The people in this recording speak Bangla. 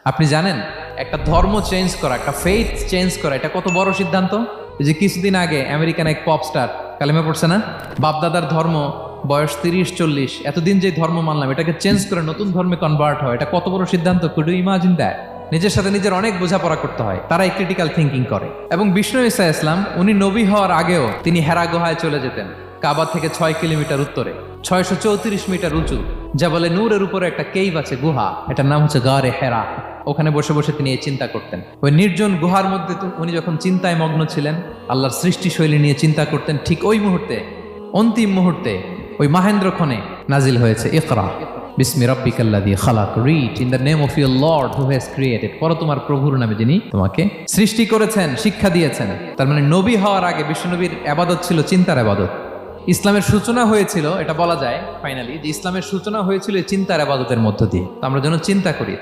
আপনি জানেন একটা ধর্ম চেঞ্জ করা, একটা ফেইথ চেঞ্জ করা, এটা কত বড় সিদ্ধান্ত। এই যে কিছুদিন আগে আমেরিকান এক পপ স্টার কালেমা পড়ছে না, বাপদাদার ধর্ম, বয়স 30-40, এতদিন যে ধর্ম মানলাম এটাকে চেঞ্জ করে নতুন ধর্মে কনভার্ট হয়, এটা কত বড় সিদ্ধান্ত। Could you imagine that? নিজের সাথে নিজের অনেক বোঝাপড়া করতে হয়, তারাই ক্রিটিক্যাল থিঙ্কিং করে। এবং বিষ্ণু ঈসা ইসলাম উনি নবী হওয়ার আগেও তিনি হেরা গুহায় চলে যেতেন, কাবা থেকে 6 কিলোমিটার উত্তরে, 634 মিটার উঁচু, যা বলে নূরের উপরে একটা কেইভ আছে, গুহা, এটার নাম হচ্ছে গারে হেরা। ওখানে বসে বসে তিনি এই চিন্তা করতেন। ওই নির্জন গুহার মধ্যে উনি যখন চিন্তায় মগ্ন ছিলেন, আল্লাহর সৃষ্টি শৈলী নিয়ে চিন্তা করতেন, ঠিক ওই মুহূর্তে, অন্তিম মুহূর্তে ওই মাহেন্দ্রক্ষণে নাজিল হয়েছে ইকরা বিসমি রাব্বিকাল্লাযী খালাক, read in the name of your lord who has created, পড়ো তোমার প্রভুর নামে যিনি তোমাকে সৃষ্টি করেছেন, শিক্ষা দিয়েছেন। তার মানে নবী হওয়ার আগে বিশ্বনবীর ইবাদত ছিল চিন্তার ইবাদত। ইসলামের সূচনা হয়েছিল, এটা বলা যায় ফাইনালি যে ইসলামের সূচনা হয়েছিল এই চিন্তার ইবাদতের মধ্য দিয়ে। তো আমরা যেন চিন্তা করি।